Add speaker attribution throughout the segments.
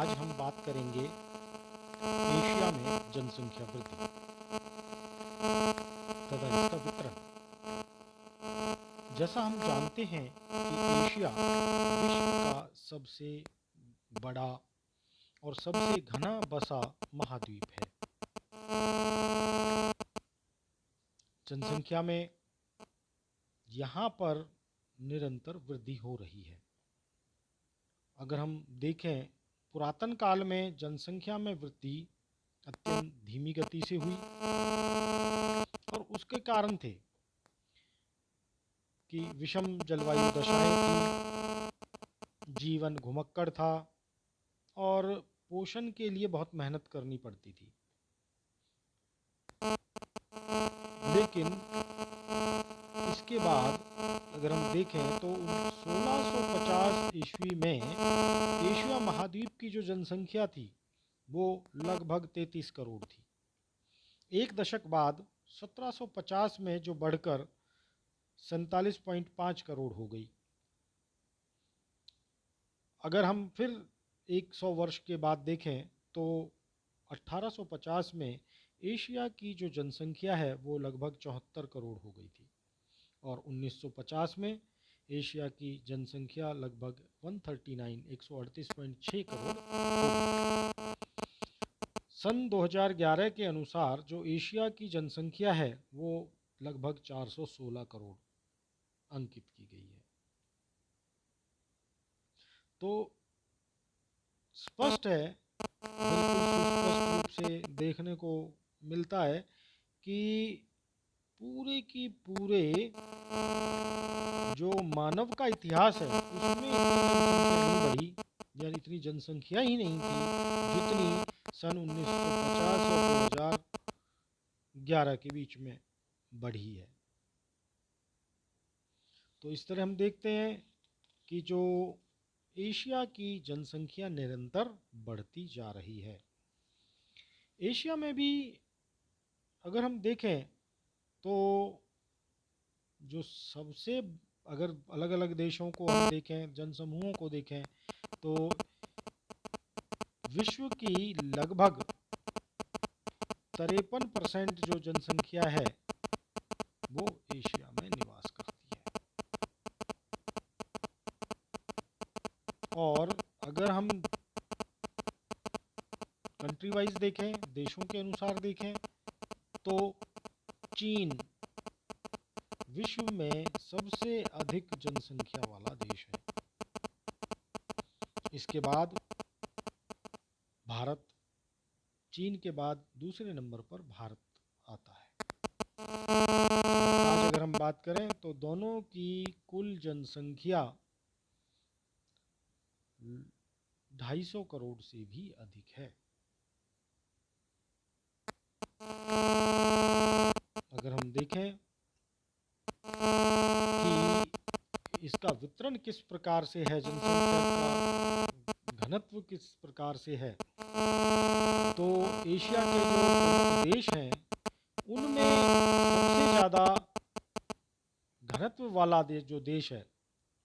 Speaker 1: आज हम बात करेंगे एशिया में जनसंख्या वृद्धि तथा इसका वितरण। जैसा हम जानते हैं कि एशिया विश्व का सबसे बड़ा और सबसे घना बसा महाद्वीप है। जनसंख्या में यहाँ पर निरंतर वृद्धि हो रही है। अगर हम देखें, पुरातन काल में जनसंख्या में वृद्धि अत्यंत धीमी गति से हुई और उसके कारण थे कि विषम जलवायु दशाएं थी, जीवन घुमक्कड़ था और पोषण के लिए बहुत मेहनत करनी पड़ती थी। लेकिन इसके बाद अगर हम देखें तो 1650 ईस्वी में एशिया महाद्वीप की जो जनसंख्या थी वो लगभग 33 करोड़ थी। एक दशक बाद 1750 में जो बढ़कर 47.5 करोड़ हो गई। अगर हम फिर 100 वर्ष के बाद देखें तो 1850 में एशिया की जो जनसंख्या है वो लगभग 74 करोड़ हो गई थी और 1950 में एशिया की जनसंख्या लगभग 138.6 करोड़ हो गई। सन 2011 के अनुसार जो एशिया की जनसंख्या है वो लगभग 416 करोड़ अंकित की गई है। तो स्पष्ट है, बिल्कुल सुस्पष्ट रूप से देखने को मिलता है कि पूरे की पूरे जो मानव का इतिहास है उसमें इतनी जनसंख्या नहीं बढ़ी या इतनी जनसंख्या ही नहीं थी जितनी सन 1950 और 2011 के बीच में बढ़ी है। तो इस तरह हम देखते हैं कि जो एशिया की जनसंख्या निरंतर बढ़ती जा रही है। एशिया में भी अगर हम देखें तो जो सबसे, अगर अलग अलग देशों को हम देखें, जनसमूहों को देखें तो विश्व की लगभग 53% जो जनसंख्या है वो एशिया में निवास करती है। और अगर हम कंट्री वाइज देखें, देशों के अनुसार देखें तो चीन विश्व में सबसे अधिक जनसंख्या वाला देश है। इसके बाद भारत, चीन के बाद दूसरे नंबर पर भारत आता है। आज अगर हम बात करें तो दोनों की कुल जनसंख्या 250 करोड़ से भी अधिक है। अगर हम देखें कि इसका वितरण किस प्रकार से है, जनसंख्या का घनत्व किस प्रकार से है, तो एशिया के जो प्रमुख देश हैं उनमें सबसे ज़्यादा घनत्व वाला जो देश है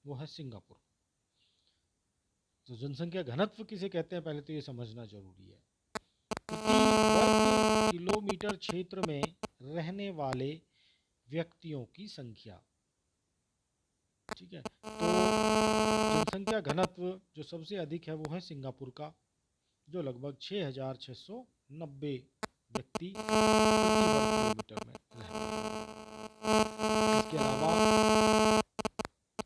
Speaker 1: वो है सिंगापुर। तो जनसंख्या घनत्व किसे कहते हैं पहले तो ये समझना जरूरी है। प्रति वर्ग किलोमीटर क्षेत्र में रहने वाले व्यक्तियों की संख्या, ठीक है। तो जनसंख्या घनत्व जो सबसे अधिक है वो है सिंगापुर का, जो लगभग 6,690 व्यक्ति प्रति वर्ग किलोमीटर में रहते हैं। इसके अलावा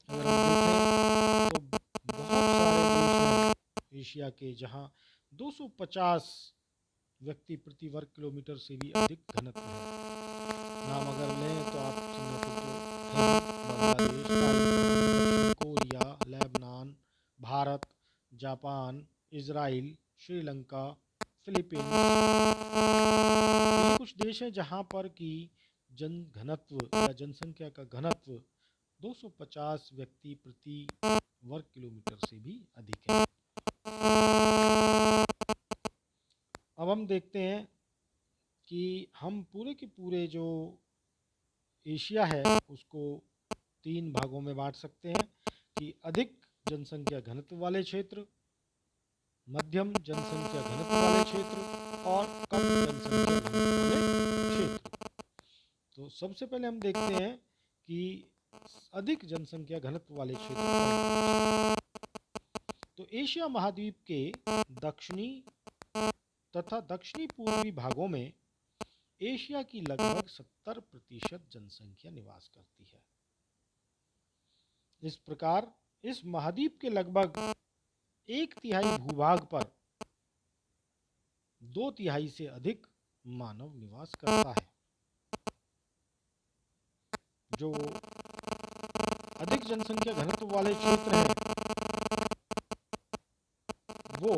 Speaker 1: अगर हम देखें तो बहुत सारे देश हैं एशिया के जहां 250 व्यक्ति प्रति वर्ग किलोमीटर से भी अधिक घनत्व है। नाम अगर लें तो आप सिंगापुर तो है ही, बांग्लादेश, दक्षिण Korea, Lebanon, Bharat, Japan, Israel, Sri Lanka, Philippines, ये कुछ देश हैं जहां पर की जन घनत्व या जनसंख्या का घनत्व 250 व्यक्ति प्रति वर्ग किलोमीटर से भी अधिक है। अब हम देखते हैं कि हम पूरे के पूरे जो एशिया है उसको 3 भागों में बांट सकते हैं कि अधिक जनसंख्या घनत्व वाले क्षेत्र, मध्यम जनसंख्या घनत्व वाले क्षेत्र और कम जनसंख्या घनत्व वाले क्षेत्र। तो सबसे पहले हम देखते हैं कि अधिक जनसंख्या घनत्व वाले क्षेत्र कौन कौन से। तो एशिया महाद्वीप के दक्षिणी तथा दक्षिणी पूर्वी भागों में एशिया की लगभग 70% जनसंख्या निवास करती है। इस प्रकार इस महाद्वीप के लगभग 1/3 भूभाग पर 2/3 से अधिक मानव निवास करता है। जो अधिक जनसंख्या घनत्व वाले क्षेत्र हैं वो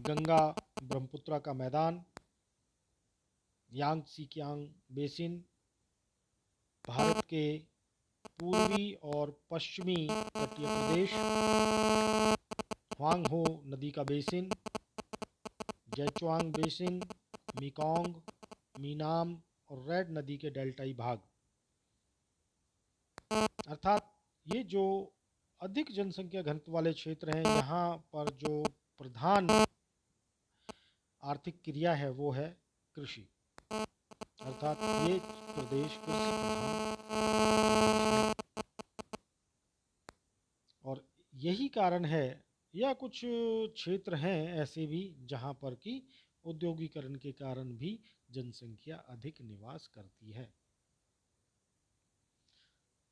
Speaker 1: गंगा ब्रह्मपुत्र का मैदान, यांगत्से कियांग बेसिन, भारत के पूर्वी और पश्चिमी तटीय प्रदेश, ह्वांग हो नदी का बेसिन, जेचुआंग बेसिन, मेकोंग, मीनाम और रेड नदी के डेल्टाई भाग। अर्थात ये जो अधिक जनसंख्या घनत्व वाले क्षेत्र हैं, यहाँ पर जो प्रधान आर्थिक क्रिया है वो है कृषि। अर्थात ये प्रदेश कृषि प्रधान और यही कारण है या कुछ क्षेत्र हैं ऐसे भी जहाँ पर कि औद्योगिकरण के कारण भी जनसंख्या अधिक निवास करती है।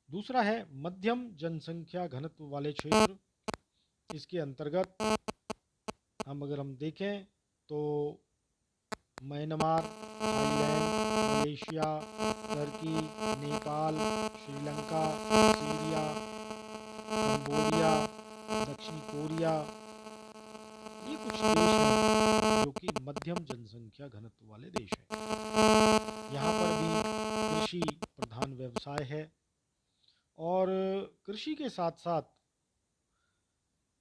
Speaker 1: दूसरा है मध्यम जनसंख्या घनत्व वाले क्षेत्र। इसके अंतर्गत अगर हम देखें तो Myanmar, Thailand, Malaysia, Turkey, Nepal, Sri Lanka, Syria, Cambodia, दक्षिणी कोरिया, ये कुछ देश हैं जो कि मध्यम जनसंख्या घनत्व वाले देश हैं। यहाँ पर भी कृषि प्रधान व्यवसाय है और कृषि के साथ साथ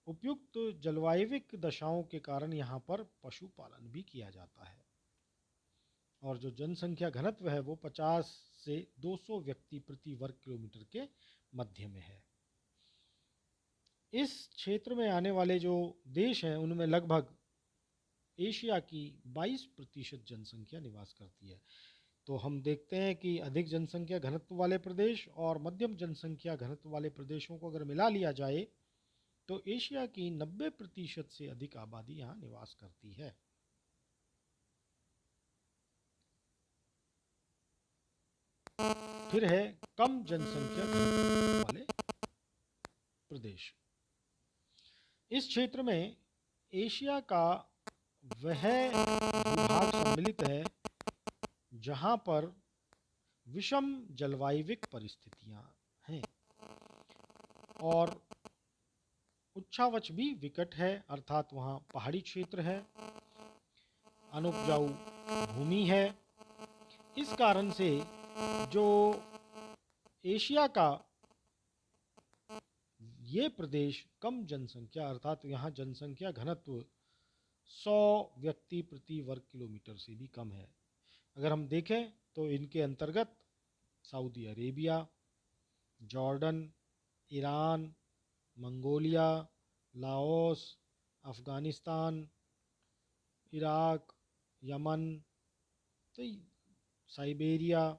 Speaker 1: उपयुक्त जलवायविक दशाओं के कारण यहाँ पर पशुपालन भी किया जाता है। और जो जनसंख्या घनत्व है वो 50 से 200 व्यक्ति प्रति वर्ग किलोमीटर के मध्य में है। इस क्षेत्र में आने वाले जो देश हैं उनमें लगभग एशिया की 22% जनसंख्या निवास करती है। तो हम देखते हैं कि अधिक जनसंख्या घनत्व वाले प्रदेश और मध्यम जनसंख्या घनत्व वाले प्रदेशों को अगर मिला लिया जाए तो एशिया की 90% से अधिक आबादी यहाँ निवास करती है। फिर है कम जनसंख्या घनत्व वाले प्रदेश। इस क्षेत्र में एशिया का वह भूभाग सम्मिलित है जहां पर विषम जलवायविक परिस्थितियां हैं और उच्छावच भी विकट है। अर्थात वहां पहाड़ी क्षेत्र है, अनुपजाऊ भूमि है। इस कारण से जो एशिया का ये प्रदेश कम जनसंख्या अर्थात यहाँ जनसंख्या घनत्व 100 व्यक्ति प्रति वर्ग किलोमीटर से भी कम है। अगर हम देखें तो इनके अंतर्गत Saudi Arabia, Jordan, Iran, Mongolia, Laos, Afghanistan, Iraq, Yemen, तो साइबेरिया,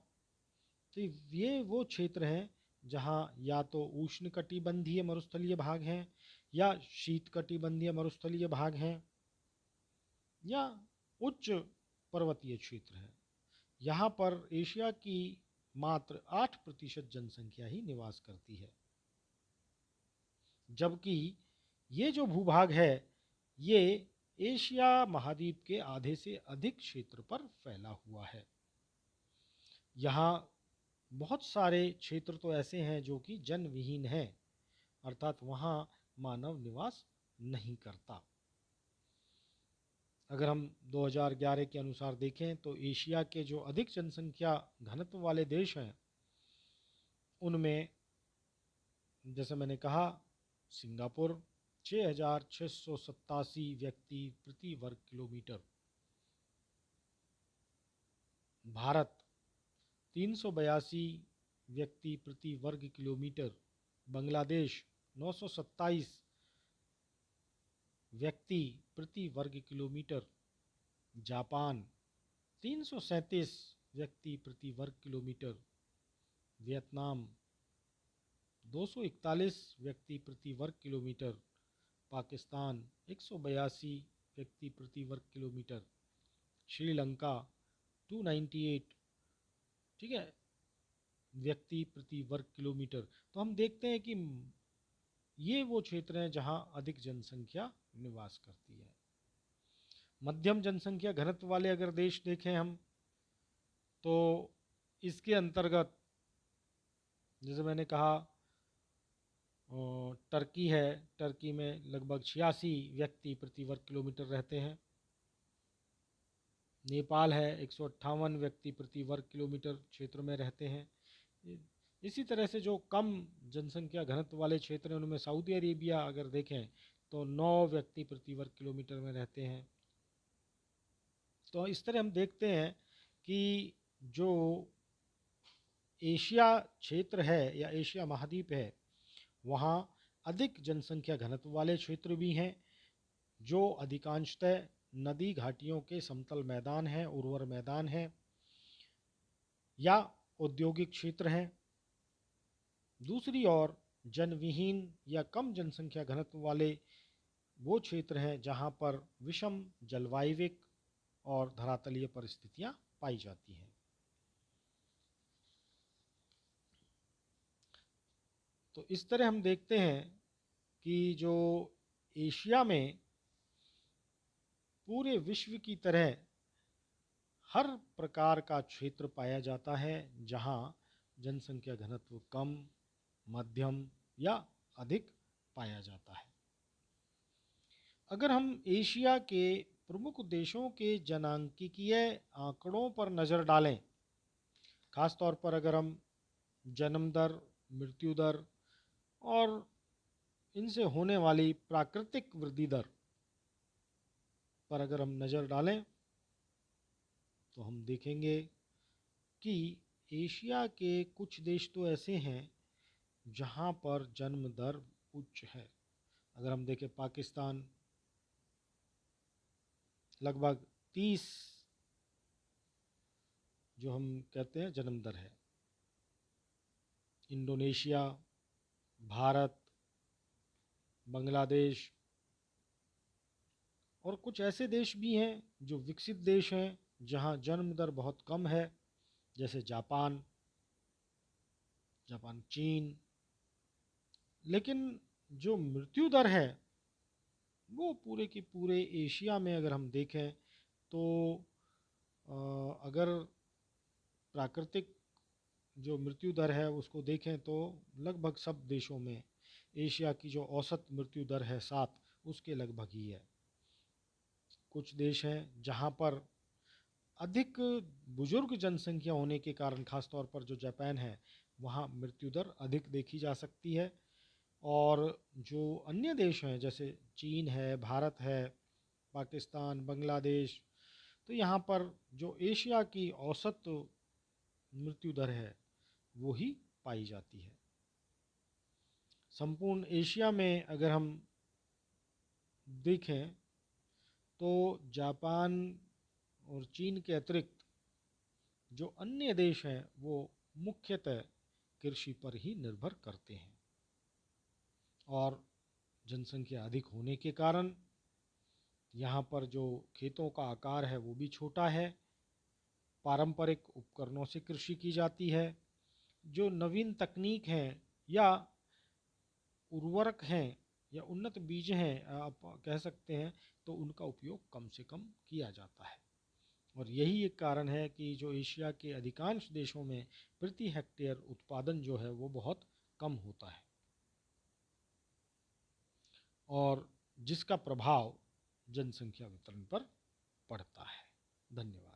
Speaker 1: तो ये वो क्षेत्र हैं जहाँ या तो उष्णकटिबंधीय मरुस्थलीय भाग हैं या शीतकटिबंधीय मरुस्थलीय भाग हैं या उच्च पर्वतीय क्षेत्र है। यहाँ पर एशिया की मात्र 8% जनसंख्या ही निवास करती है, जबकि ये जो भूभाग है ये एशिया महाद्वीप के आधे से अधिक क्षेत्र पर फैला हुआ है। यहाँ बहुत सारे क्षेत्र तो ऐसे हैं जो कि जनविहीन हैं, अर्थात वहाँ मानव निवास नहीं करता। अगर हम 2011 के अनुसार देखें तो एशिया के जो अधिक जनसंख्या घनत्व वाले देश हैं उनमें जैसे मैंने कहा सिंगापुर 6,687 व्यक्ति प्रति वर्ग किलोमीटर, भारत 382 व्यक्ति प्रति वर्ग किलोमीटर, बांग्लादेश 927 व्यक्ति प्रति वर्ग किलोमीटर, जापान 337 व्यक्ति प्रति वर्ग किलोमीटर, वियतनाम 241 व्यक्ति प्रति वर्ग किलोमीटर, पाकिस्तान 182 व्यक्ति प्रति वर्ग किलोमीटर, श्रीलंका 298, ठीक है, व्यक्ति प्रति वर्ग किलोमीटर। तो हम देखते हैं कि ये वो क्षेत्र हैं जहां अधिक जनसंख्या निवास करती है। मध्यम जनसंख्या घनत्व वाले अगर देश देखें हम, तो इसके अंतर्गत जैसे मैंने कहा टर्की है, टर्की में लगभग 86 व्यक्ति प्रति वर्ग किलोमीटर रहते हैं। नेपाल है, 158 व्यक्ति प्रति वर्ग किलोमीटर क्षेत्र में रहते हैं। इसी तरह से जो कम जनसंख्या घनत्व वाले क्षेत्र हैं उनमें सऊदी अरेबिया अगर देखें तो 9 व्यक्ति प्रति वर्ग किलोमीटर में रहते हैं। तो इस तरह हम देखते हैं कि जो एशिया क्षेत्र है या एशिया महाद्वीप है, वहाँ अधिक जनसंख्या घनत्व वाले क्षेत्र भी हैं जो अधिकांशतः नदी घाटियों के समतल मैदान हैं, उर्वर मैदान हैं या औद्योगिक क्षेत्र हैं। दूसरी ओर जनविहीन या कम जनसंख्या घनत्व वाले वो क्षेत्र हैं जहाँ पर विषम जलवायविक और धरातलीय परिस्थितियाँ पाई जाती हैं। तो इस तरह हम देखते हैं कि जो एशिया में पूरे विश्व की तरह हर प्रकार का क्षेत्र पाया जाता है जहां जनसंख्या घनत्व कम, मध्यम या अधिक पाया जाता है। अगर हम एशिया के प्रमुख देशों के जनांकीय आंकड़ों पर नज़र डालें, खास तौर पर अगर हम जन्म दर, मृत्यु दर और इनसे होने वाली प्राकृतिक वृद्धि दर पर अगर हम नज़र डालें तो हम देखेंगे कि एशिया के कुछ देश तो ऐसे हैं जहां पर जन्म दर उच्च है। अगर हम देखें पाकिस्तान लगभग 30 जो हम कहते हैं जन्म दर है। इंडोनेशिया, भारत, बांग्लादेश और कुछ ऐसे देश भी हैं जो विकसित देश हैं जहां जन्म दर बहुत कम है, जैसे जापान, चीन। लेकिन जो मृत्यु दर है वो पूरे के पूरे एशिया में अगर हम देखें तो अगर प्राकृतिक जो मृत्यु दर है उसको देखें तो लगभग सब देशों में एशिया की जो औसत मृत्यु दर है 7, उसके लगभग ही है। कुछ देश हैं जहां पर अधिक बुजुर्ग जनसंख्या होने के कारण, खास तौर पर जो जापान है, वहाँ मृत्यु दर अधिक देखी जा सकती है। और जो अन्य देश हैं जैसे चीन है, भारत है, पाकिस्तान, बांग्लादेश, तो यहाँ पर जो एशिया की औसत मृत्यु दर है वो ही पाई जाती है। संपूर्ण एशिया में अगर हम देखें तो जापान और चीन के अतिरिक्त जो अन्य देश हैं वो मुख्यतः कृषि पर ही निर्भर करते हैं और जनसंख्या अधिक होने के कारण यहाँ पर जो खेतों का आकार है वो भी छोटा है। पारंपरिक उपकरणों से कृषि की जाती है। जो नवीन तकनीक हैं या उर्वरक हैं या उन्नत बीज हैं आप कह सकते हैं, तो उनका उपयोग कम से कम किया जाता है। और यही एक कारण है कि जो एशिया के अधिकांश देशों में प्रति हेक्टेयर उत्पादन जो है वो बहुत कम होता है और जिसका प्रभाव जनसंख्या वितरण पर पड़ता है। धन्यवाद।